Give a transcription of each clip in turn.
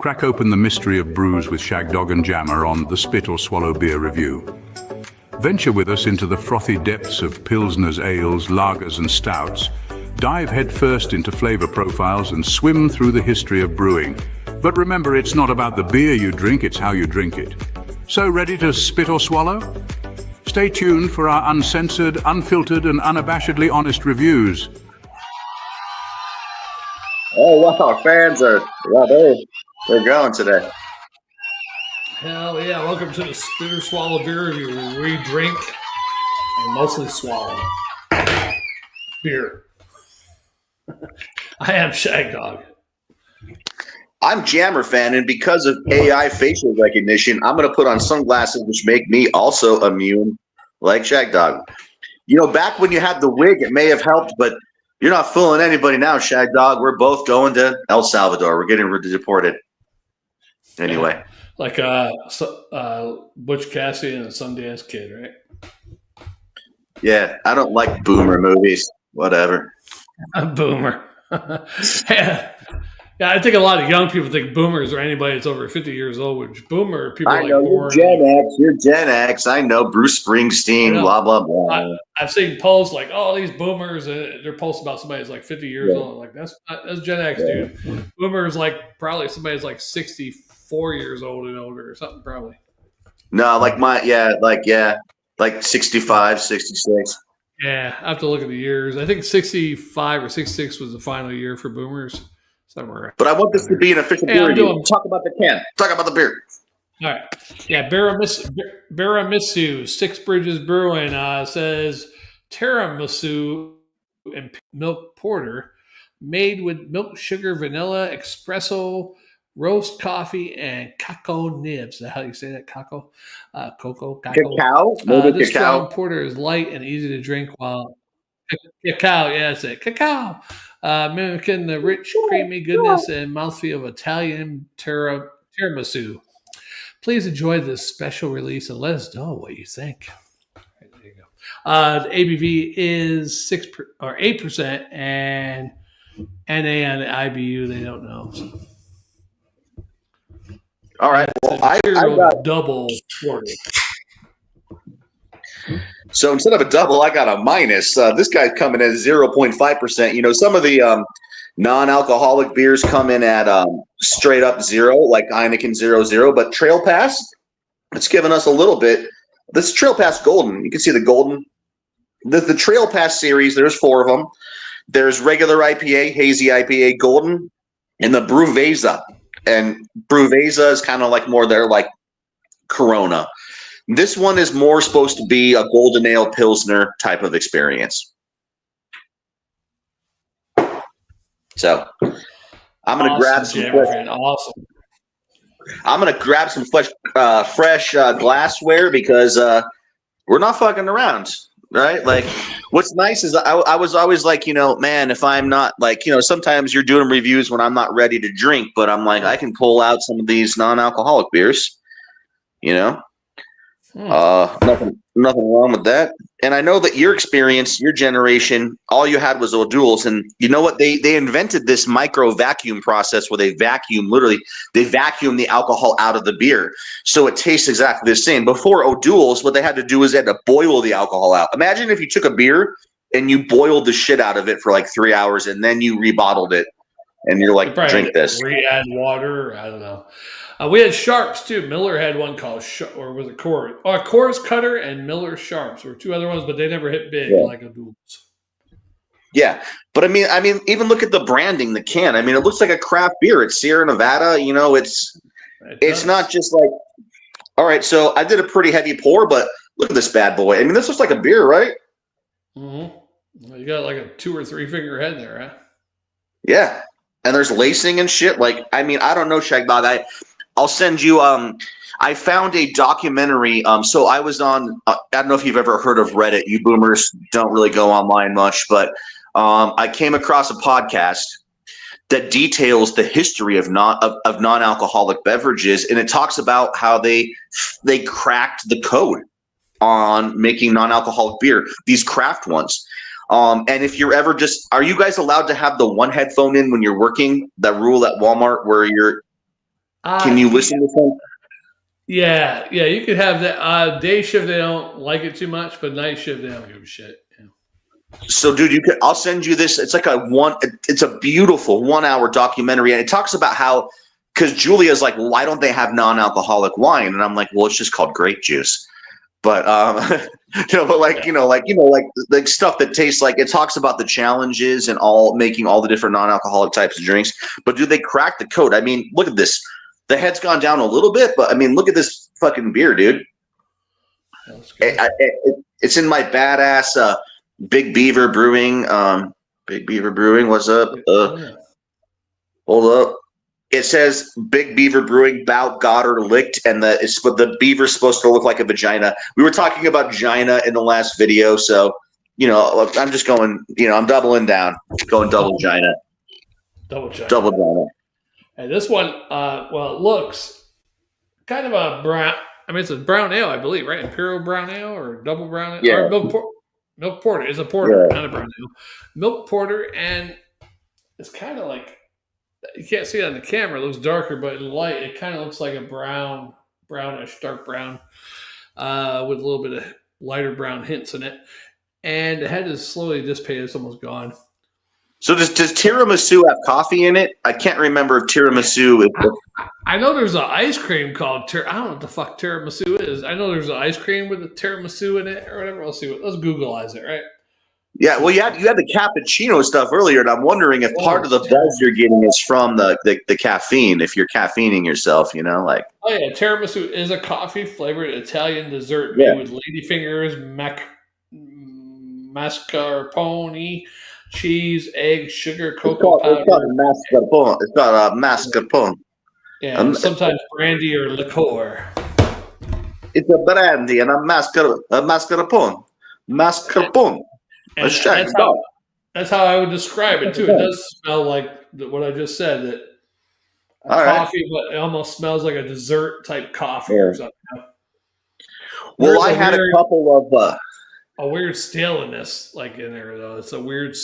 Crack open the mystery of brews with Shagdog and Jammer on the Spit or Swallow Beer Review. Venture with us into the frothy depths of pilsners, ales, lagers and stouts. Dive headfirst into flavor profiles and swim through the history of brewing. But remember, it's not about the beer you drink, it's how you drink it. So ready to spit or swallow? Stay tuned for our uncensored, unfiltered and unabashedly honest reviews. Oh wow, fans are they're going today. Hell yeah, welcome to the Spit or Swallow Beer Review, where we drink and mostly swallow beer. I am Shagdog. I'm Jammer fan, and because of AI facial recognition, I'm going to put on sunglasses which make me also immune, like Shagdog. You know, back when you had the wig, it may have helped, but you're not fooling anybody now, Shagdog. We're both going to El Salvador. We're getting deported. Anyway. Yeah. Like Butch Cassidy and the Sundance Kid, right? Yeah, I don't like boomer movies. Whatever. Boomer. Yeah, I think a lot of young people think boomers are anybody that's over 50 years old, which boomer people I know, born. You're Gen X. I know Bruce Springsteen, blah, blah, blah. I've seen posts like, oh, these boomers, they're posting about somebody that's like 50 years old. Like, that's Gen X, dude. Boomer is like probably somebody that's like 64 years old and older or something, probably. No, like 65, 66. Yeah, I have to look at the years. I think 65 or 66 was the final year for boomers. Somewhere. But I want this to be an official beer review. Talk about the can. Talk about the beer. All right. Yeah, Birramisu, Six Bridges Brewing says tiramisu and milk porter made with milk, sugar, vanilla, espresso, roast coffee, and cacao nibs. Is that how you say that? Cacao? Cacao? This strong porter is light and easy to drink while cacao. Yeah, that's it. Cacao. Mimicking the rich, creamy goodness and mouthfeel of Italian tiramisu. Please enjoy this special release and let us know what you think. Right, there you go. The ABV is 8%, and NA on the IBU they don't know. So. All right, well, I got double 40. So instead of a double, I got a minus. This guy's coming at 0.5%. You know, some of the non-alcoholic beers come in at straight up 0, like Heineken 0.0. But Trail Pass, it's given us a little bit. This is Trail Pass Golden. You can see the Golden. The Trail Pass series, there's 4 of them. There's regular IPA, hazy IPA, Golden, and the Bruveza. And Bruveza is kind of like more their like Corona. This one is more supposed to be a golden ale pilsner type of experience. So I'm going to grab some awesome. I'm going to grab some fresh glassware because we're not fucking around, right? Like, what's nice is I was always like, you know, man, if I'm not like, you know, sometimes you're doing reviews when I'm not ready to drink, but I'm like, I can pull out some of these non-alcoholic beers, you know. Nothing wrong with that. And I know that your experience, your generation, all you had was O'Doul's. And you know what? They invented this micro vacuum process where they vacuum the alcohol out of the beer. So it tastes exactly the same. Before O'Doul's, what they had to do is they had to boil the alcohol out. Imagine if you took a beer and you boiled the shit out of it for like 3 hours and then you rebottled it. And you're like, drink this. Re-add water. I don't know. We had Sharps too. Miller had one called or was it Coors? Coors Cutter and Miller Sharps. There were 2 other ones, but they never hit big like O'Doul's. Yeah, but I mean, even look at the branding, the can. I mean, it looks like a craft beer. It's Sierra Nevada. You know, it's not just like. All right, so I did a pretty heavy pour, but look at this bad boy. I mean, this looks like a beer, right? Mm-hmm. Well, you got like a 2 or 3 finger head there, huh? Yeah, and there's lacing and shit. Like, I mean, I don't know, Shagdog. I'll send you. I found a documentary. So I was on. I don't know if you've ever heard of Reddit. You boomers don't really go online much, but I came across a podcast that details the history of non-alcoholic beverages, and it talks about how they cracked the code on making non-alcoholic beer. These craft ones. And if you're ever are you guys allowed to have the one headphone in when you're working? That rule at Walmart where you're Can you listen to some? Yeah, you could have that. Day shift, they don't like it too much, but night shift, they don't give a shit. Yeah. So, dude, I'll send you this. It's like it's a beautiful 1 hour documentary. And it talks about how, because Julia's like, well, why don't they have non-alcoholic wine? And I'm like, well, it's just called grape juice. But, like stuff that tastes like, it talks about the challenges and making all the different non-alcoholic types of drinks. But do they crack the code? I mean, look at this. The head's gone down a little bit, but I mean, look at this fucking beer, dude. It's in my badass, Big Beaver Brewing. Big Beaver Brewing. What's up? Hold up. It says Big Beaver Brewing, Bout, Goddard, Licked, and the beaver's supposed to look like a vagina. We were talking about vagina in the last video, so I'm just going. I'm doubling down, going double vagina. Double vagina. Double vagina. And this one, it looks kind of a brown. I mean, it's a brown ale, I believe, right? Imperial brown ale or double brown ale? Yeah. Or milk porter. It's a porter, not a brown ale. Milk porter, and it's kind of like, you can't see it on the camera. It looks darker, but in light, it kind of looks like a brownish, dark brown, with a little bit of lighter brown hints in it. And the head is slowly dissipated. It's almost gone. So does tiramisu have coffee in it? I can't remember if tiramisu is. I know there's an ice cream called I don't know what the fuck tiramisu is. I know there's an ice cream with a tiramisu in it or whatever. Let's Googleize it, right? Yeah, well, you had the cappuccino stuff earlier, and I'm wondering if part of the buzz you're getting is from the caffeine. If you're caffeining yourself, like. Oh yeah, tiramisu is a coffee flavored Italian dessert made with ladyfingers, mascarpone, cheese, egg, sugar, cocoa powder. It's called mascarpone. It's got mascarpone. Yeah, sometimes brandy or liqueur. It's a brandy and a mascarpone. Mascarpone. That's how I would describe it too. It does smell like what I just said. That coffee, but it almost smells like a dessert type coffee or something. Well, I had a couple of a weird staleness like in there though. It's a weird.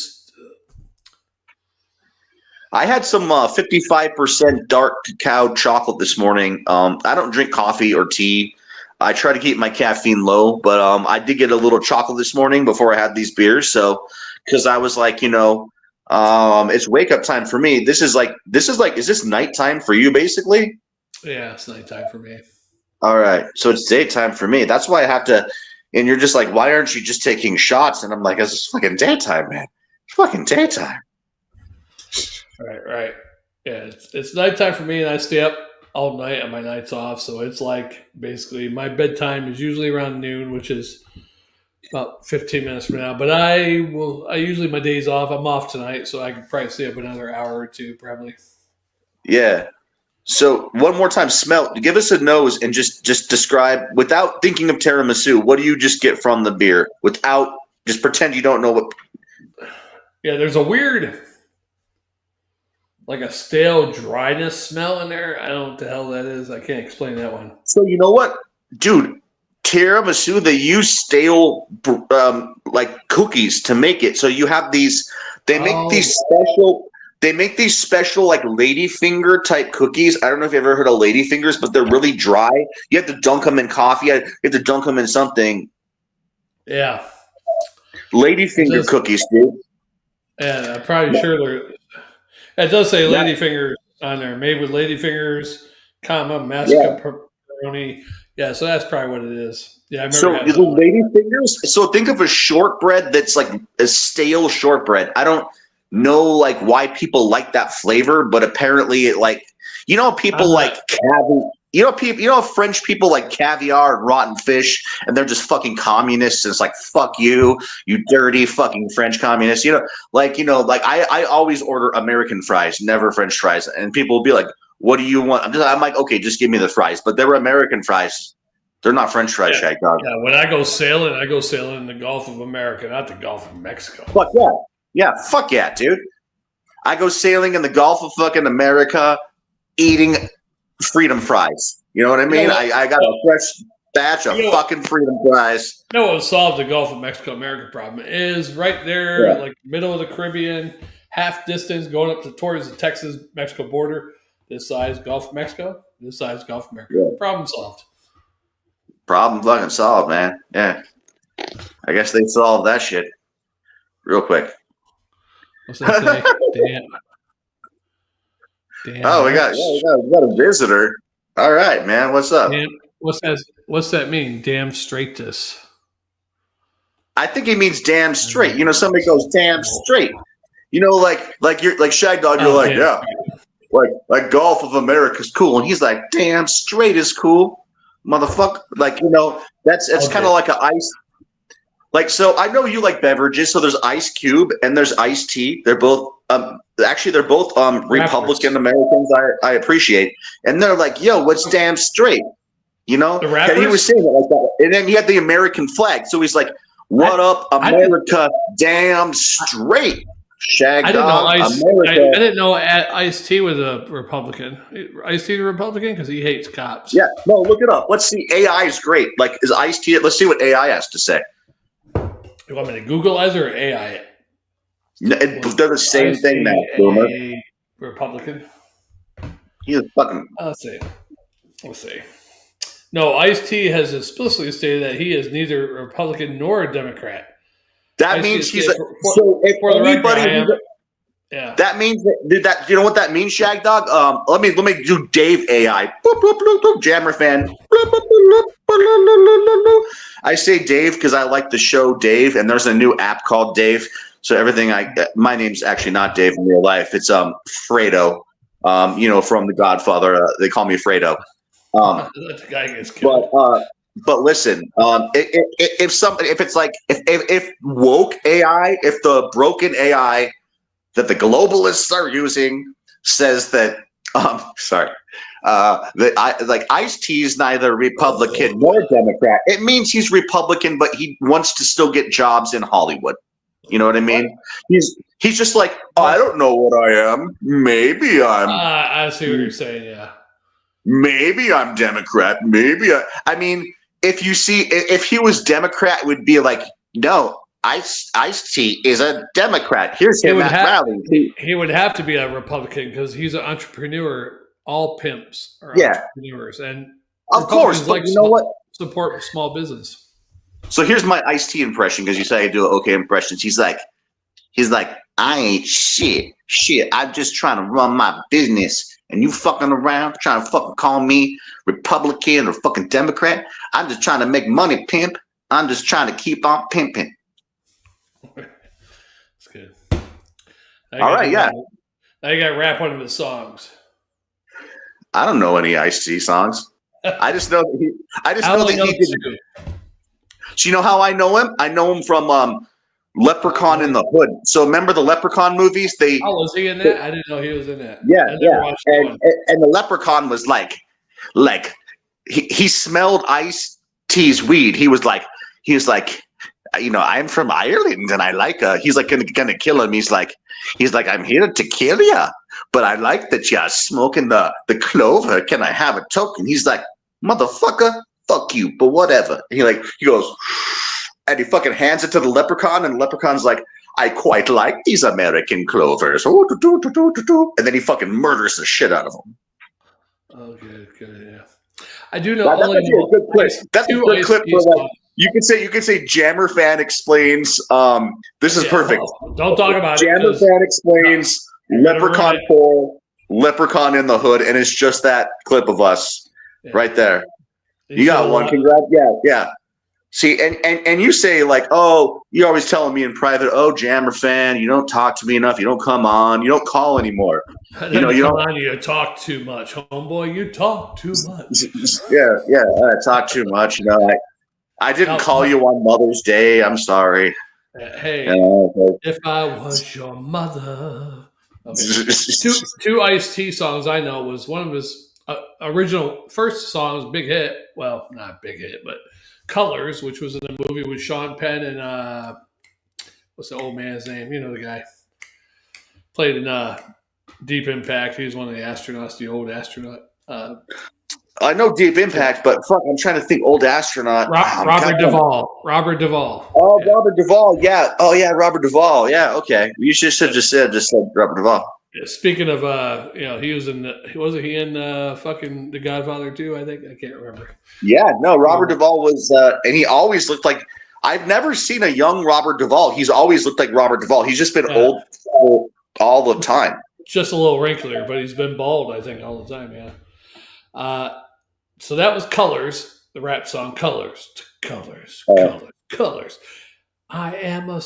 I had some 55% dark cacao chocolate this morning. I don't drink coffee or tea. I try to keep my caffeine low, but I did get a little chocolate this morning before I had these beers. So, because I was like, it's wake up time for me. Is this nighttime for you basically? Yeah, it's nighttime for me. All right. So it's daytime for me. That's why I have to, and you're just like, why aren't you just taking shots? And I'm like, it's fucking daytime, man. It's fucking daytime. Right. Yeah, it's nighttime for me, and I stay up all night on my nights off. So it's like basically my bedtime is usually around noon, which is about 15 minutes from now. But I usually my days off. I'm off tonight, so I could probably stay up another hour or two, probably. Yeah. So one more time, smell. Give us a nose and just describe without thinking of tiramisu. What do you just get from the beer? Just pretend you don't know what. Yeah, there's a weird, like a stale dryness smell in there. I don't know what the hell that is. I can't explain that one. So you know what, dude? Tiramisu, they use stale like cookies to make it. So you have these. They make these special. They make these special like ladyfinger type cookies. I don't know if you ever heard of ladyfingers, but they're really dry. You have to dunk them in coffee. You have to dunk them in something. Yeah. Ladyfinger cookies, dude. Yeah, I'm probably sure they're. It does say ladyfingers on there, made with ladyfingers, mascarpone. Yeah, so that's probably what it is. Yeah, I remember. So the ladyfingers. So think of a shortbread that's like a stale shortbread. I don't know like why people like that flavor, but apparently it like people like caviar. French people like caviar and rotten fish, and they're just fucking communists. And it's like fuck you, you dirty fucking French communists. I always order American fries, never French fries, and people will be like, "What do you want?" I'm like, okay, just give me the fries, but they're American fries. They're not French fries, Shagdog. Yeah, when I go sailing in the Gulf of America, not the Gulf of Mexico. Fuck yeah. Yeah, fuck yeah, dude. I go sailing in the Gulf of fucking America eating freedom fries. You know what I mean? I got a fresh batch of fucking freedom fries. You know what would solve the Gulf of Mexico America problem is right there, like middle of the Caribbean, half distance going up towards the Texas-Mexico border. This size, Gulf of Mexico. This size, Gulf of America. Yeah. Problem solved. Problem fucking solved, man. Yeah. I guess they solved that shit real quick. What's that say? Damn. Oh, we got a visitor. All right, man. What's up? Damn. What's that mean? Damn straightness. I think he means damn straight. You know, somebody goes damn straight. You know, like you're like Shagdog, you're like, yeah. Like Gulf of America's cool. And he's like, damn straight is cool. Motherfucker. Like, you know, it's kind of like an ice. Like, so I know you like beverages. So there's Ice Cube and there's Iced Tea. They're both they're both Republican Americans I appreciate. And they're like, yo, what's damn straight? You know? And he was saying it like that. And then he had the American flag. So he's like, what up, America? Damn straight. Shagdog, I didn't know Ice-T was a Republican. Ice-T a Republican because he hates cops. Yeah, no, look it up. Let's see. AI is great. Like, is Ice-T? Let's see what AI has to say. You want me to Google it or AI it? They're the same thing now, Boomer. Republican. He's fucking. Let's see. No, Ice-T has explicitly stated that he is neither a Republican nor a Democrat. That means he's so if anybody. Yeah. That means that you know what that means, Shagdog? Let me do Dave AI. Boop, boop, boop, boop, Jammer fan. Boop, boop, boop, boop. I say Dave because I like the show Dave, and there's a new app called Dave. So everything my name's actually not Dave in real life. It's Fredo. You know, from The Godfather. They call me Fredo. The guy gets killed. But listen, if woke AI, if the broken AI that the globalists are using says that, that Ice-T is neither Republican nor Democrat, it means he's Republican, but he wants to still get jobs in Hollywood. You know what I mean? He's just like, I don't know what I am. Maybe I'm. I see what you're saying. Yeah. Maybe I'm Democrat. I mean. If he was Democrat, it would be like, no, Ice-T is a Democrat. Here's him at rally. He would have to be a Republican because he's an entrepreneur. All pimps are entrepreneurs, and of course, but you know what? Support small business. So here's my Ice-T impression because you say I do okay impressions. He's like, I ain't shit. I'm just trying to run my business. And you fucking around trying to fucking call me Republican or fucking Democrat. I'm just trying to make money, pimp. I'm just trying to keep on pimping. That's good. All right, yeah. Now you got to rap one of his songs. I don't know any Ice-T songs. I just know that he did. So you know how I know him? I know him from Leprechaun in the Hood. So remember the Leprechaun movies? Was he in that? I didn't know he was in that. Yeah. And the Leprechaun was like he smelled Ice-T's weed. He was like, you know, I'm from Ireland and I like he's like gonna kill him. He's like, I'm here to kill ya, but I like that you're smoking the clover. Can I have a token? He's like, motherfucker, fuck you, but whatever. He goes. And he fucking hands it to the Leprechaun, and the Leprechaun's like, I quite like these American clovers. And then he fucking murders the shit out of them. Oh, good, yeah. I do know. That's a good clip. That's a good clip for like, you could say Jammer Fan explains. This is perfect. Don't talk about Jammer Fan explains Leprechaun 4, Leprechaun in the Hood, and it's just that clip of us right there. You got one. Congrats. Yeah. See, and you say like, oh, you're always telling me in private, oh, Jammer Fan, you don't talk to me enough. You don't come on. You don't call anymore. You know, you don't. You talk too much, homeboy. You talk too much. Yeah, I talk too much. You know, I didn't call you on Mother's Day. I'm sorry. Hey, if I was your mother. Okay. two Ice-T songs I know was one of his original first songs, big hit. Well, not big hit, but Colors, which was in a movie with Sean Penn and what's the old man's name? You know the guy. Played in Deep Impact. He was one of the astronauts, the old astronaut. I know Deep Impact, but fuck, I'm trying to think old astronaut. Robert Duvall. Robert Duvall. Oh, yeah. Robert Duvall. Yeah. Oh, yeah, Robert Duvall. Yeah, okay. You should have just said Robert Duvall. Yeah, speaking of, he was in. Wasn't he in fucking The Godfather too? I think I can't remember. Yeah, no, Robert Duvall was, and he always looked like. I've never seen a young Robert Duvall. He's always looked like Robert Duvall. He's just been old all the time. Just a little wrinklier, but he's been bald, I think, all the time. Yeah. So that was Colors, the rap song Colors. Colors, colors, colors. I am a.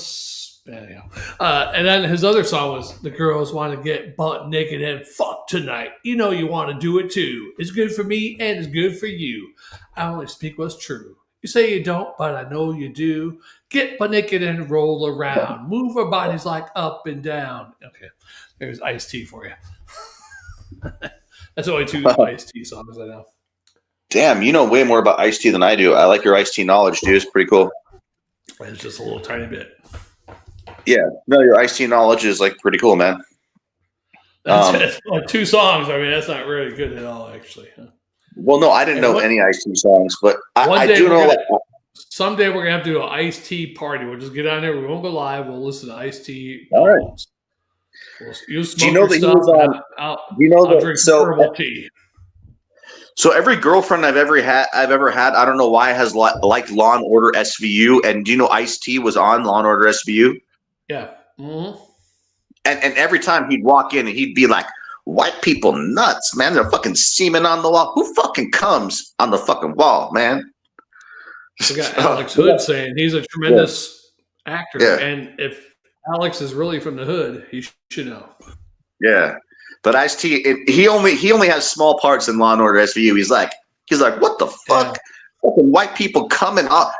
Anyhow. And then his other song was The Girls Want to Get Butt Naked and Fuck Tonight. You know you want to do it too. It's good for me and it's good for you. I only speak what's true. You say you don't, but I know you do. Get butt naked and roll around. Move our bodies like up and down. Okay, there's Ice-T for you. That's only 2 Ice-T songs I know. Damn, you know way more about Ice-T than I do. I like your Ice-T knowledge, dude. It's pretty cool. It's just a little tiny bit. Yeah, no, your Ice-T knowledge is like pretty cool, man. That's like 2 songs. I mean, that's not really good at all, actually. Well, no, I didn't know any Ice-T songs, but I do know. Someday we're gonna have to do an Ice-T party. We'll just get on there. We won't go live. We'll listen to Ice-T. All right. You smoke do you know that stuff, he was on? I'll drink herbal tea. So every girlfriend I've ever had, I don't know why, has liked Law and Order SVU. And do you know Ice-T was on Law and Order SVU? Yeah. Mm-hmm. And every time he'd walk in and he'd be like, "White people nuts, man. They're fucking semen on the wall. Who fucking comes on the fucking wall, man?" We got Alex Hood saying he's a tremendous actor. Yeah. And if Alex is really from the hood, he should know. Yeah. But Ice-T, he only has small parts in Law and Order SVU. He's like, what the fuck? Fucking white people coming up.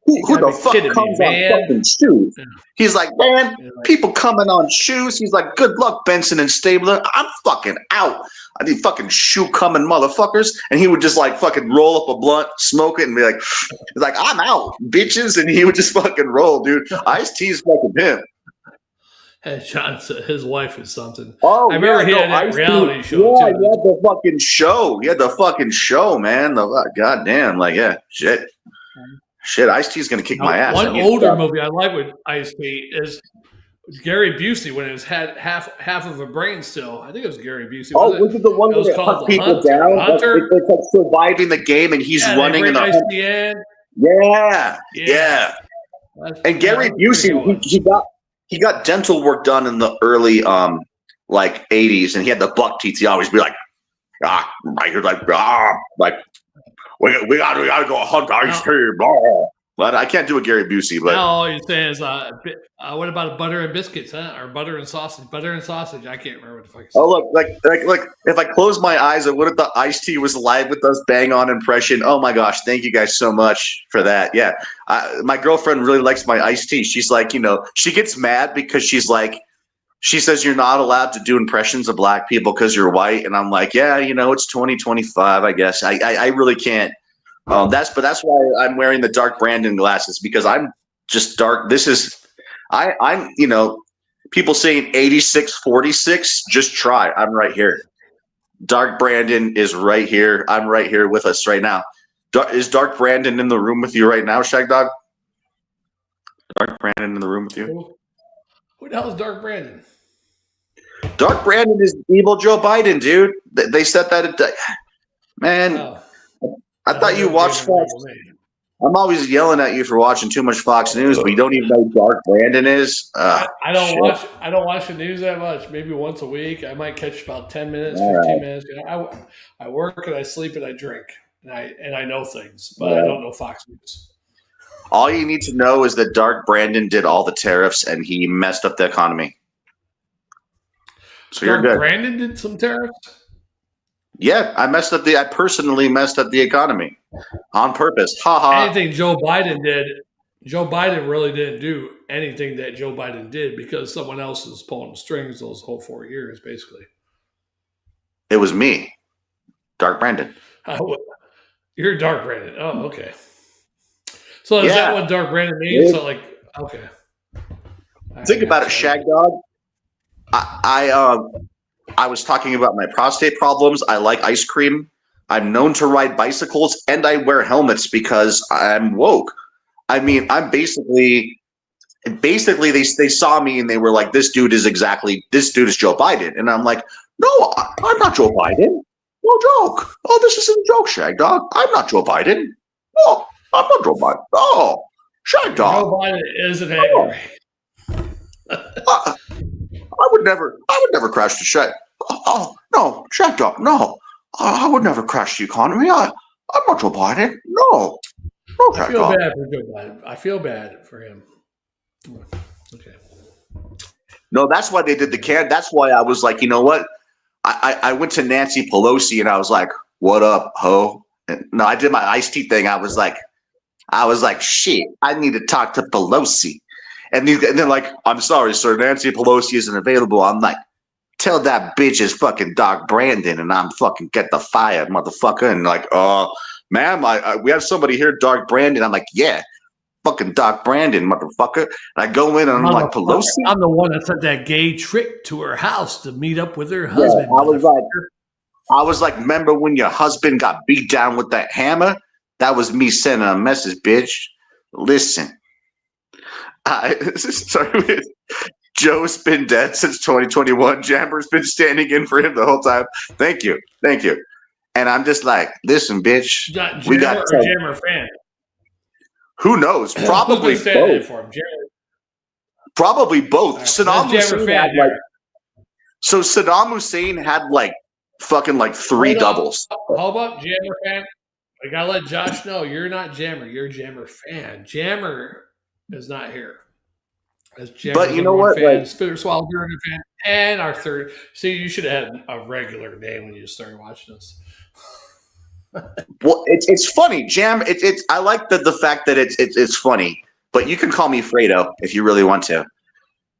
Who the fuck comes on fucking shoes? Yeah. He's like, man, people coming on shoes. He's like, good luck, Benson and Stabler. I'm fucking out. I need fucking shoe coming motherfuckers. And he would just like fucking roll up a blunt, smoke it, and be like, I'm out, bitches. And he would just fucking roll, dude. Ice-T's fucking him. Hey, John said his wife is something. Oh, I remember he had that reality show. Yeah, he had the fucking show. He had the fucking show, man. Goddamn, like, yeah, shit. Ice-T's gonna kick my ass. One older movie I like with Ice-T is Gary Busey when it was had half of a brain still. I think it was Gary Busey. Was it the one where they cut people down? It's like surviving the game and he's running in the end. Yeah. And Gary Busey, he got dental work done in the early like 80s, and he had the buck teeth. He always be like, we gotta go hunt Ice-T, blah. But I can't do a Gary Busey. But all you're saying is, what about butter and biscuits, huh? Or butter and sausage? Butter and sausage. I can't remember what the fuck. Oh, look, like if I close my eyes, I would have thought Ice-T was live with us. Bang on impression. Oh my gosh, thank you guys so much for that. Yeah, my girlfriend really likes my Ice-T. She's like, she gets mad because she says you're not allowed to do impressions of black people because you're white, and I'm like, yeah, it's 2025. I guess I really can't. That's why I'm wearing the dark Brandon glasses, because I'm just dark. I'm people saying 86-46, just try. I'm right here. Dark Brandon is right here. I'm right here with us right now. Is Dark Brandon in the room with you right now, Shagdog? Dark Brandon in the room with you? Who the hell is Dark Brandon? Dark Brandon is evil Joe Biden, dude. They said that. Man, I thought you watched Fox. I'm always yelling at you for watching too much Fox News, but you don't even know who Dark Brandon is. I don't watch the news that much. Maybe once a week. I might catch about 10 minutes, 15 minutes. I work and I sleep and I drink and I know things, but I don't know Fox News. All you need to know is that Dark Brandon did all the tariffs and he messed up the economy. So you're good. Brandon did some tariffs? Yeah, I personally messed up the economy on purpose. Ha ha. Anything Joe Biden did, Joe Biden really didn't do anything that Joe Biden did because someone else was pulling the strings those whole 4 years, basically. It was me, Dark Brandon. You're Dark Brandon. Oh, okay. So is that what Dark Brandon means? So okay. Think about it, Shagdog. I was talking about my prostate problems. I like ice cream. I'm known to ride bicycles, and I wear helmets because I'm woke. I mean, I'm basically And basically, they saw me and they were like, this dude is Joe Biden. And I'm like, no, I'm not Joe Biden. No joke. Oh, this isn't a joke, Shagdog. I'm not Joe Biden. No, I'm not Joe Biden. Oh, Shagdog. Joe Biden isn't angry. I would never crash the Shag. Oh, no, Shagdog, no. I would never crash the economy. I'm not Joe Biden. No, I feel bad for Joe Biden. I feel bad for him. Okay. No, that's why they did the can. That's why I was like, you know what? I went to Nancy Pelosi and I was like, what up, ho? And, no, I did my iced tea thing. I was like, shit, I need to talk to Pelosi. And they're like, I'm sorry, sir, Nancy Pelosi isn't available. I'm like, tell that bitch is fucking Doc Brandon and I'm fucking get the fire, motherfucker. And like, ma'am, we have somebody here, Doc Brandon. I'm like, yeah, fucking Doc Brandon, motherfucker. And I go in and I'm like, Pelosi? I'm the one that sent that gay trick to her house to meet up with her husband. Yeah, I was like, remember when your husband got beat down with that hammer? That was me sending a message, bitch. Listen. Sorry, Joe's been dead since 2021. Jammer's been standing in for him the whole time. Thank you. And I'm just like, listen, bitch. We got a Jammer fan. Who knows? Probably both. For him? Probably both. Right, Saddam Hussein had Saddam Hussein had like fucking like 3 doubles. Hold up, Jammer fan. I gotta let Josh know you're not Jammer. You're a Jammer fan. Jammer is not here. As but you know what? Fan, Spitter Swallow fan, and our third. See, you should have had a regular name when you started watching this. Well, it's funny, Jam. It's I like the fact that it's funny, but you can call me Fredo if you really want to.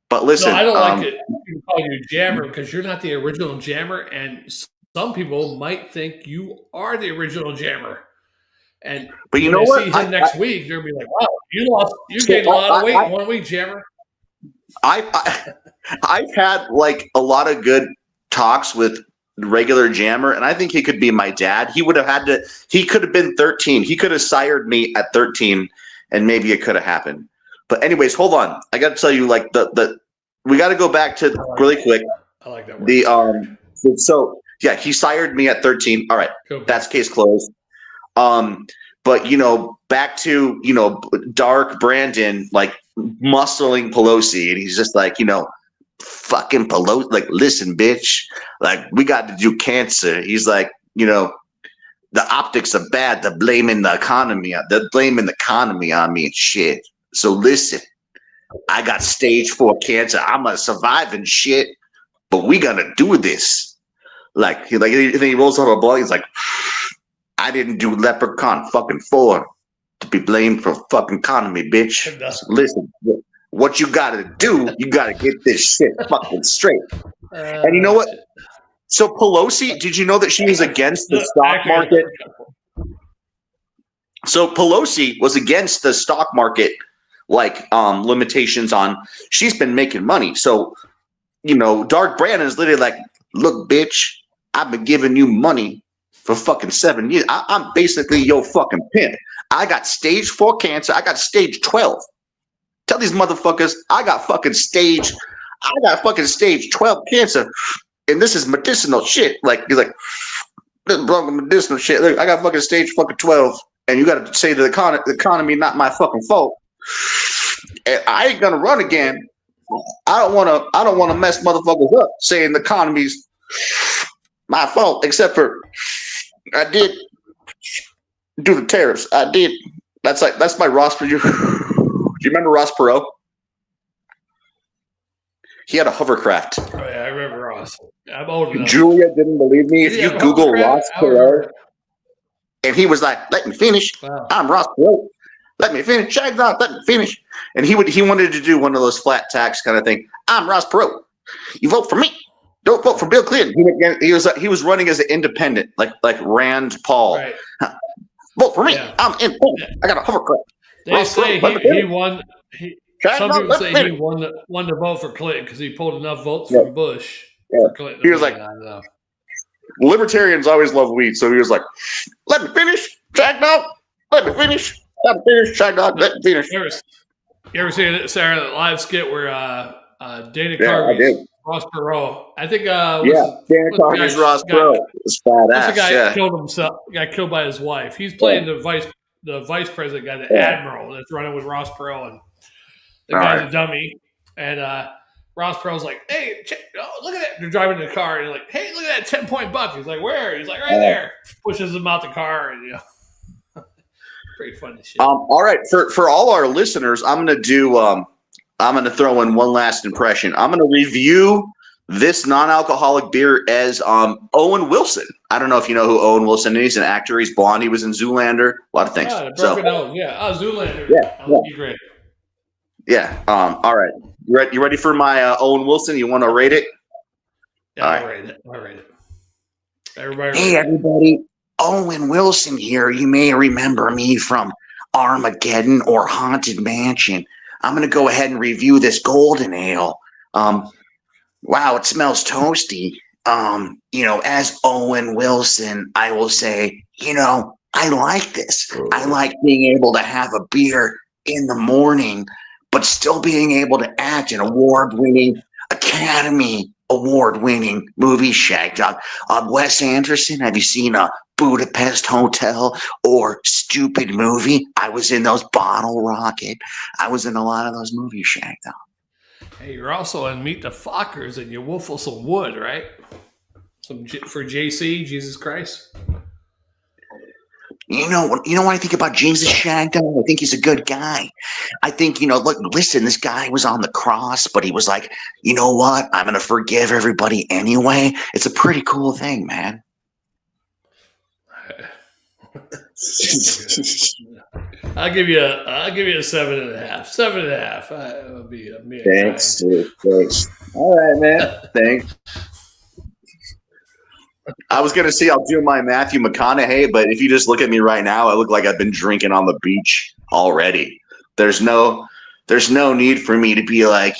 But listen, no, I don't like it. You can call you Jammer because you're not the original Jammer, and some people might think you are the original Jammer. And but you know what? See him next week, they're gonna be like, "Wow, you gained a lot of weight in 1 week, Jammer." I've had like a lot of good talks with regular Jammer, and I think he could be my dad. He could have been 13. He could have sired me at 13, and maybe it could have happened. But anyways, hold on. I got to tell you, like we got to go back to really quick. I like that word. So yeah, he sired me at 13. All right, cool. That's case closed. But back to Dark Brandon, like muscling Pelosi, and he's just like, fucking Pelosi, like, listen, bitch, like, we got to do cancer. He's like, the optics are bad. They're blaming the economy. They're blaming the economy on me and shit. So listen, I got stage 4 cancer. I'm a surviving shit, but we gonna do this. Like he rolls out a ball. He's like, I didn't do Leprechaun fucking 4 to be blamed for fucking economy, bitch. So listen, what you gotta do, you gotta get this shit fucking straight. And you know what? So Pelosi, did you know that she was against the stock market? So Pelosi was against the stock market, like limitations on. She's been making money. So, Dark Brandon is literally like, look, bitch, I've been giving you money for fucking 7 years. I'm basically your fucking pimp. I got stage 4 cancer. I got stage 12. Tell these motherfuckers I got fucking stage 12 cancer. And this is medicinal shit. Like, he's like, this is medicinal shit. Look, I got fucking stage fucking 12. And you got to say the economy not my fucking fault. And I ain't gonna run again. I don't want to mess motherfuckers up saying the economy's my fault, except for I did do the tariffs. I did. That's my Ross for you. Do you remember Ross Perot? He had a hovercraft. Oh yeah, I remember Ross. I'm old enough. Julia didn't believe me. If you Google Ross Perot, and he was like, "Let me finish. Wow. I'm Ross Perot. Let me finish. Shagdog, let me finish." And he wanted to do one of those flat tax kind of thing. I'm Ross Perot. You vote for me. Don't vote for Bill Clinton. He was running as an independent, like Rand Paul. Right. Vote for me. Yeah. I'm independent. I got a hovercraft. They say he won. Some people say he won the vote for Clinton because he pulled enough votes from Bush. Yeah. For Clinton. He was like, libertarians always love weed, so he was like, "Let me finish, Shagdog. Let me finish. Let me finish, Shagdog. Let me finish." You ever seen it, Sarah, that live skit where Dana Yeah, I did. Carvey's Ross Perot? I think Yeah, Dan Carvey's Ross Perot. It's what's the badass. guy Yeah. that killed himself? Got killed by his wife. He's playing the vice president guy, the admiral that's running with Ross Perot, and the guy's a dummy. And Ross Perot's like, "Hey, look at that!" They're driving in the car, and they're like, "Hey, look at that 10-point buck." He's like, "Where?" He's like, "Right there." Pushes him out the car, and pretty funny shit. All right, for all our listeners, I'm gonna throw in one last impression. I'm gonna review this non-alcoholic beer as Owen Wilson. I don't know if you know who Owen Wilson is. He's an actor. He's blonde. He was in Zoolander. A lot of things. Zoolander. Yeah. Great. Yeah. All right. You ready for my Owen Wilson? You want to rate it? Yeah, I'll rate it. Everybody. Owen Wilson here. You may remember me from Armageddon or Haunted Mansion. I'm going to go ahead and review this golden ale. Wow, it smells toasty. As Owen Wilson, I will say, I like this. I like being able to have a beer in the morning, but still being able to act an Academy Award-winning movie, Shagdog. Wes Anderson, have you seen Budapest Hotel or Stupid Movie? I was in those. Bottle Rocket. I was in a lot of those movies, Shagdog. Hey, you're also in Meet the Fockers and you wolfle some wood, right? For JC, Jesus Christ. You know what I think about Jesus, Shagdog? I think he's a good guy. I think, listen, this guy was on the cross, but he was like, you know what? I'm going to forgive everybody anyway. It's a pretty cool thing, man. I'll give you a 7.5. 7.5. It'll be Thanks, dude. Thanks. All right, man. Thanks. I was gonna say I'll do my Matthew McConaughey, but if you just look at me right now, I look like I've been drinking on the beach already. There's no need for me to be like,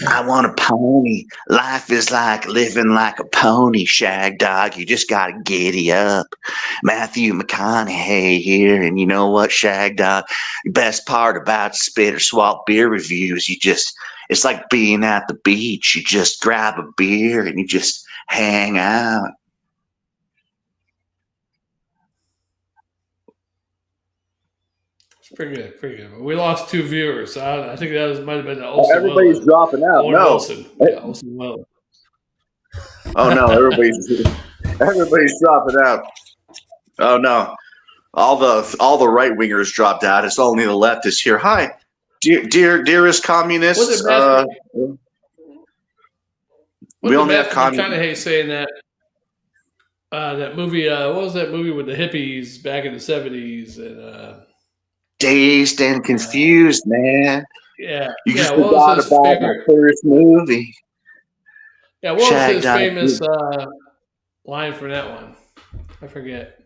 I want a pony. Life is like living like a pony, Shagdog. You just gotta giddy up. Matthew McConaughey here, and you know what, Shagdog? The best part about Spit or Swallow beer reviews, it's like being at the beach. You just grab a beer and you just hang out. It's pretty good. But we lost 2 viewers. So I think that might have been the Olsen. Everybody's dropping out. Owen no. Wilson. Yeah, Olsen Will. Oh no, everybody's dropping out. Oh no. All the right wingers dropped out. It's only the leftists here. Hi. Dearest communists, we only have communists. McConaughey saying that that movie. What was that movie with the hippies back in the 70s? And Dazed and Confused, man. Yeah, you just forgot about my first movie. Yeah, what was his famous line from that one? I forget.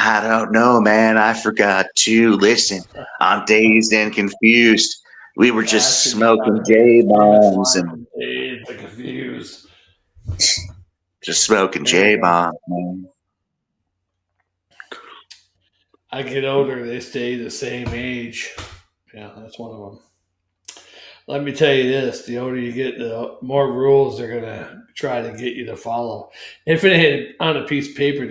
I don't know, man. I forgot to listen. I'm dazed and confused. We were just smoking J-bombs and dazed and confused. Just smoking J-bombs, man. I get older, they stay the same age. Yeah, that's one of them. Let me tell you this: the older you get, the more rules they're gonna try to get you to follow. If it ain't on a piece of paper,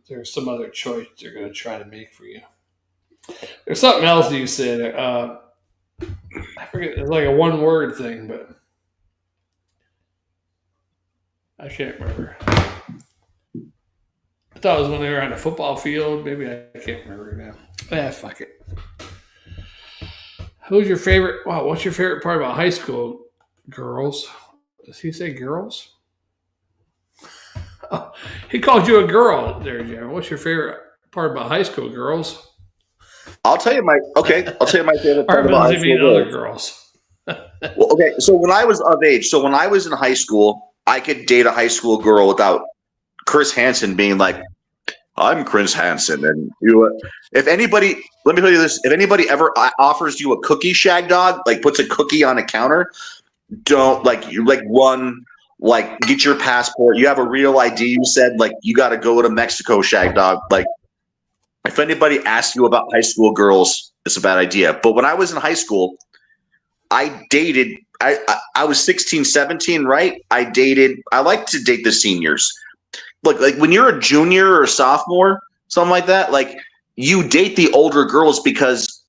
there's some other choice they're going to try to make for you. There's something else you said. I forget. It's like a one-word thing, but I can't remember. I thought it was when they were on the football field. Maybe I can't remember now. Fuck it. Who's your favorite? Wow, what's your favorite part about high school? Girls. Does he say girls? Oh, he called you a girl there, Jeremy. What's your favorite part about high school, girls? I'll tell you my favorite part about high school. Other girls. Well, okay, so when I was of age, when I was in high school, I could date a high school girl without Chris Hansen being like, I'm Chris Hansen, and if anybody, let me tell you this, if anybody ever offers you a cookie, Shagdog, like puts a cookie on a counter, don't get your passport. You have a real ID. You said you got to go to Mexico, Shagdog. If anybody asks you about high school girls, it's a bad idea. But when I was in high school, I dated. I was 16, 17, right? I like to date the seniors. Look, like when you're a junior or a sophomore, something like that, like you date the older girls because,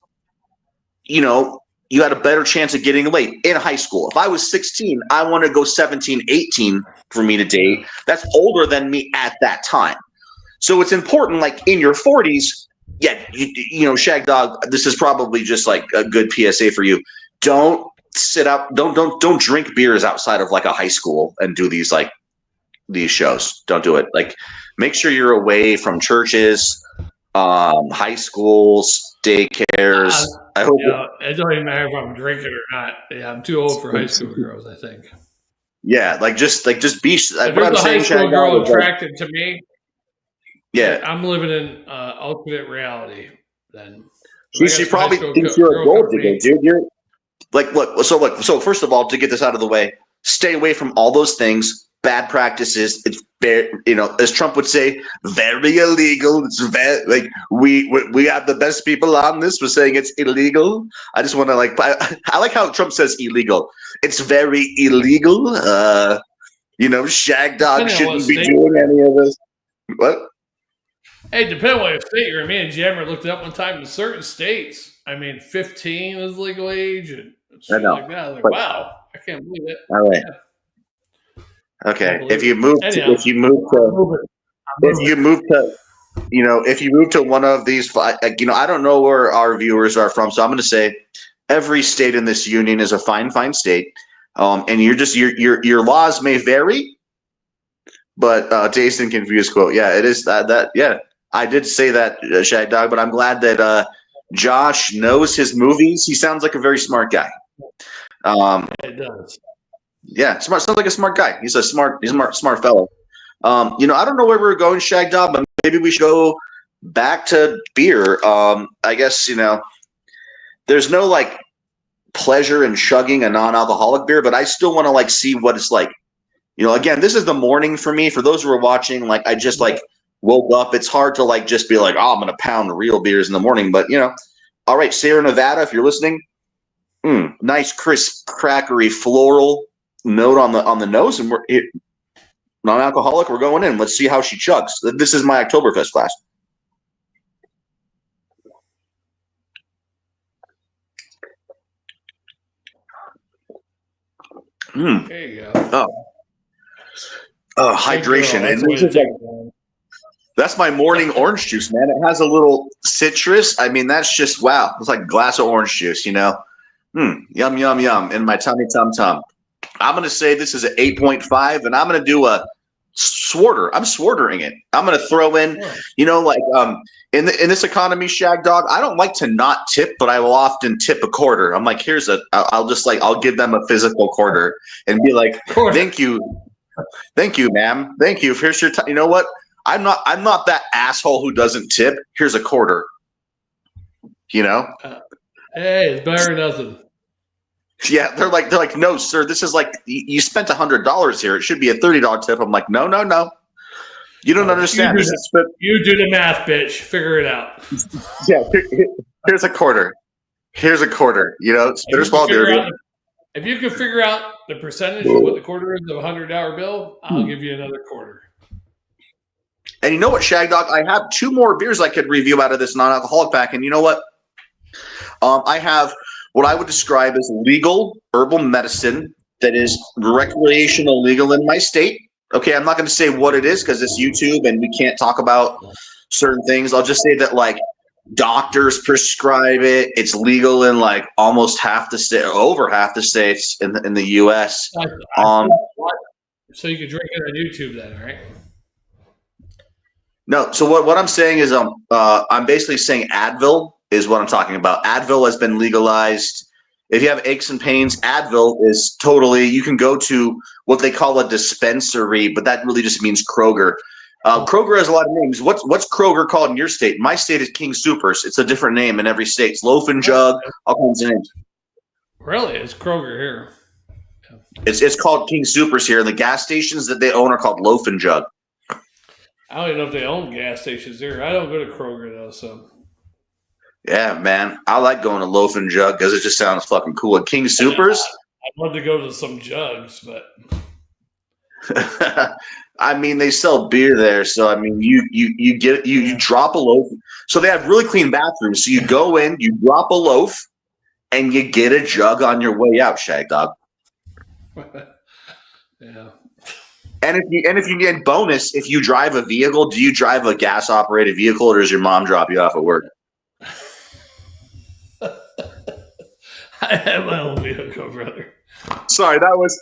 you know, you had a better chance of getting laid in high school. If I was 16, I want to go 17, 18 for me to date. That's older than me at that time. So it's important, like in your 40s, yeah, you know, Shagdog, this is probably just like a good PSA for you. Don't sit out, don't drink beers outside of like a high school and do these shows. Don't do it. Like, make sure you're away from churches, high schools, daycares. I hope. It don't even matter if I'm drinking or not. Yeah, I'm too old for high school girls, I think. Yeah, just be. If What there's I'm a saying, high school Shagdog, girl is like, attracted to me, yeah, I'm living in alternate reality. Then she probably thinks you're a gold digger, dude. You're look. So first of all, to get this out of the way, stay away from all those things. Bad practices. It's very, you know, as Trump would say, very illegal. It's very like we have the best people on this for saying it's illegal. I just want to I like how Trump says illegal. It's very illegal. You know, Shagdog shouldn't be doing any of this. What? Hey, depending on what state you're in. Me and Jammer looked it up one time in certain states. I mean, 15 is legal age and shit like that. I was like, wow, I can't believe it. All right. Yeah. Okay. If you move to one of these, you know, I don't know where our viewers are from, so I'm going to say every state in this union is a fine state, and your laws may vary, but dazed and confused quote. Yeah, it is that. Yeah, I did say that, Shagdog, but I'm glad that Josh knows his movies. He sounds like a very smart guy. It does. Yeah, smart. Sounds like a smart guy. He's a smart fellow. You know, I don't know where we're going, Shagdog, but maybe we should go back to beer. I guess, you know, there's no like pleasure in chugging a non-alcoholic beer, but I still want to like see what it's like. You know, again, this is the morning for me. For those who are watching, like I just like woke up. It's hard to like just be like, oh, I'm gonna pound real beers in the morning. But you know, all right, Sierra Nevada, if you're listening, nice, crisp, crackery, floral note on the nose, and we're non-alcoholic. We're going in. Let's see how she chugs. This is my Oktoberfest class. There you go. Hydration. And that's my morning orange juice, man. It has a little citrus. I mean, that's just wow. It's like a glass of orange juice, you know. Yum, yum, yum in my tummy tum. I'm going to say this is an 8.5, and I'm going to do a Swarter. I'm Swartering it. I'm going to throw in, you know, like in this economy, Shagdog, I don't like to not tip, but I will often tip a quarter. I'm like, I'll give them a physical quarter and be like, thank you, ma'am. Thank you. Here's your time. You know what? I'm not that asshole who doesn't tip. Here's a quarter. You know? Hey, it's better than nothing. Yeah, they're like, no, sir. This is like you spent $100 here. It should be a $30 tip. I'm like, no. You don't understand. You do the math, bitch. Figure it out. Yeah, here's a quarter. You know, bitter small beer. If you can figure out the percentage of what the quarter is of a $100 bill, I'll give you another quarter. And you know what, Shagdog? I have 2 more beers I could review out of this non-alcoholic pack. And you know what? I have what I would describe as legal herbal medicine that is recreational legal in my state. Okay, I'm not going to say what it is because it's YouTube and we can't talk about certain things. I'll just say that like doctors prescribe it. It's legal in like almost half the state, over half the states in the U.S. So you can drink it on YouTube then, right? No. So what I'm saying is I'm basically saying Advil is what I'm talking about. Advil has been legalized. If you have aches and pains, Advil is totally, you can go to what they call a dispensary, but that really just means Kroger. Kroger has a lot of names. What's Kroger called in your state? My state is King Soopers. It's a different name in every state. It's Loaf and Jug, all kinds of names. Really? It's Kroger here. It's called King Soopers here. And the gas stations that they own are called Loaf and Jug. I don't even know if they own gas stations there. I don't go to Kroger though, so. Yeah, man. I like going to Loaf and Jug because it just sounds fucking cool. And King Supers. I'd love to go to some jugs, but I mean, they sell beer there, so I mean, you drop a loaf. So they have really clean bathrooms. So you go in, you drop a loaf, and you get a jug on your way out, Shagdog. yeah. And if you get bonus, if you drive a vehicle, do you drive a gas operated vehicle, or does your mom drop you off at work? I have my own vehicle, brother. Sorry, that was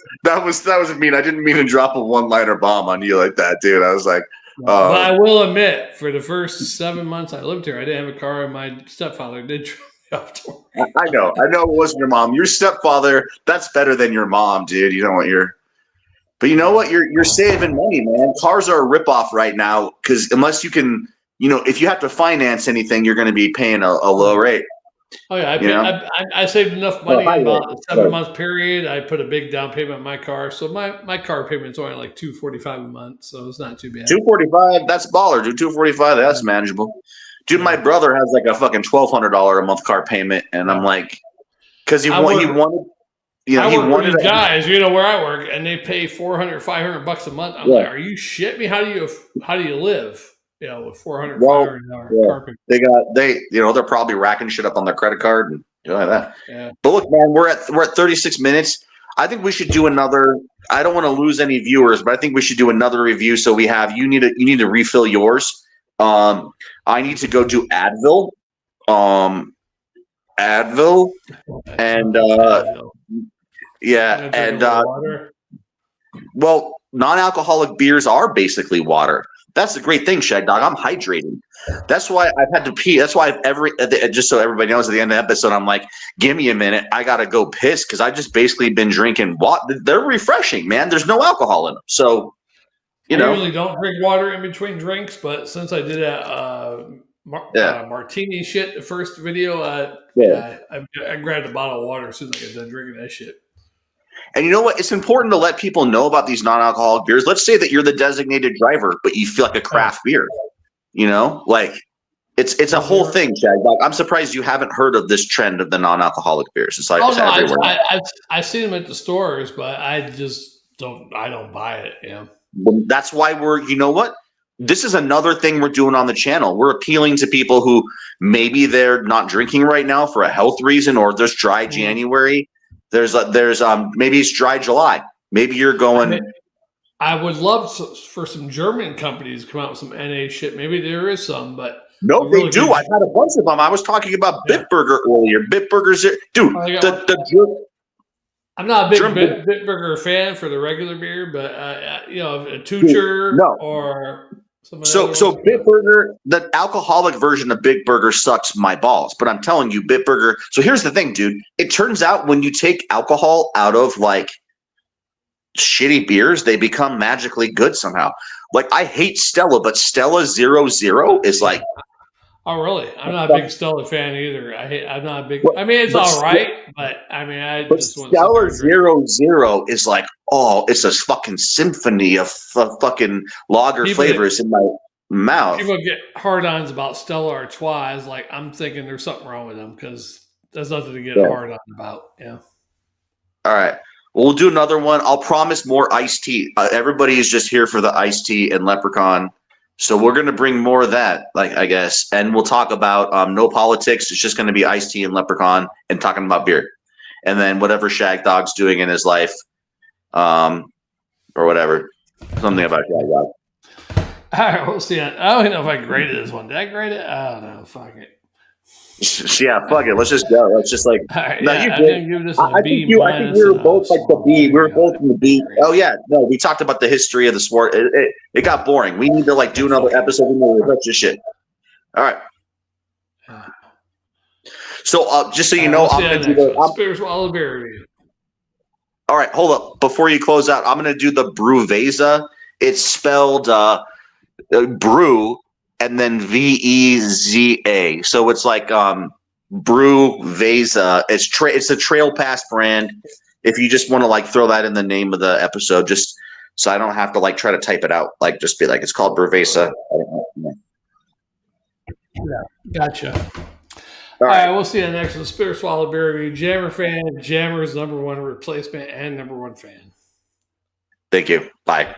mean. I didn't mean to drop a one-liner bomb on you like that, dude. I was like, but I will admit, for the first 7 months I lived here, I didn't have a car, and my stepfather did drop me off to work. I know it wasn't your mom. Your stepfather, that's better than your mom, dude. You know what but you know what? You're saving money, man. Cars are a ripoff right now because unless you can, if you have to finance anything, you're going to be paying a low rate. Oh yeah, I saved enough money in about a 7-month period. I put a big down payment on my car, so my car payment's only like $245 a month, so it's not too bad. $245, that's baller, dude. $245, that's manageable. Dude, my brother has like a fucking $1,200 a month car payment, and I'm like, because he wanted. I work with these guys, where I work, and they pay $400, $500 a month. I'm like, are you shit me? How do you live? With $400, $500 car payment. They're probably racking shit up on their credit card and doing like that. Yeah. But look, man, we're at 36 minutes. I think we should do another. I don't want to lose any viewers, but I think we should do another review. So we have you need to refill yours. I need to go do Advil. Advil, and yeah, and well, non-alcoholic beers are basically water. That's the great thing, Shagdog. I'm hydrating. That's why I've had to pee. That's why just so everybody knows, at the end of the episode, I'm like, give me a minute. I gotta go piss because I've just basically been drinking water. They're refreshing, man. There's no alcohol in them, so I usually don't drink water in between drinks, but since I did that martini shit, the first video, I grabbed a bottle of water as soon as I got done drinking that shit. And you know what? It's important to let people know about these non-alcoholic beers. Let's say that you're the designated driver, but you feel like a craft beer. Like it's a whole thing, Shagdog. I'm surprised you haven't heard of this trend of the non-alcoholic beers. It's like everywhere. I see them at the stores, but I just don't. I don't buy it. Yeah. That's why this is another thing we're doing on the channel. We're appealing to people who maybe they're not drinking right now for a health reason, or there's dry January. There's maybe it's dry July. Maybe you're going. I would love for some German companies to come out with some NA shit. Maybe there is some, but no, they do. I've had a bunch of them. I was talking about Bitburger earlier. Bitburgers, dude. I'm not a big Bitburger fan for the regular beer, but a Toocher or something. So Bitburger, the alcoholic version of Bitburger sucks my balls. But I'm telling you, Bitburger. So here's the thing, dude. It turns out when you take alcohol out of like shitty beers, they become magically good somehow. Like I hate Stella, but Stella 0.0 is like. Oh really? I'm not a big Stella fan either. I'm not a big. I mean, it's all right, but I mean, just want Stella 0.0 is like, it's a fucking symphony of fucking lager flavors in my mouth. People get hard-ons about Stella Artois. Like I'm thinking there's something wrong with them because there's nothing to get hard on about. Yeah. All right. Well, we'll do another one. I'll promise more iced tea. Everybody is just here for the iced tea and Leprechaun. So we're going to bring more of that, I guess. And we'll talk about no politics. It's just going to be iced tea and Leprechaun and talking about beer. And then whatever Shagdog's doing in his life or whatever. Something about Shagdog. All right, we'll see. I don't even know if I graded this one. Did I grade it? I don't know. Fuck it. Yeah, fuck it. Let's just go. Let's just like. Right, no, you did. Give this a B I think we were both like the B. We were both in the B. Oh yeah, no, we talked about the history of the sport. It got boring. We need to like do another episode. We need to touch this shit. All right. So just so you know, I'm gonna do the beer review. All right, hold up. Before you close out, I'm gonna do the Brewveza. It's spelled brew. And then Veza. So it's like Brewveza. It's a Trail Pass brand. If you just want to like throw that in the name of the episode, just so I don't have to like try to type it out. Like just be like, it's called Birramisu. Gotcha. All All right. right, we'll see you next one. Spit or Swallow Beer Review. Jammer fan, Jammer's #1 replacement and #1 fan. Thank you. Bye.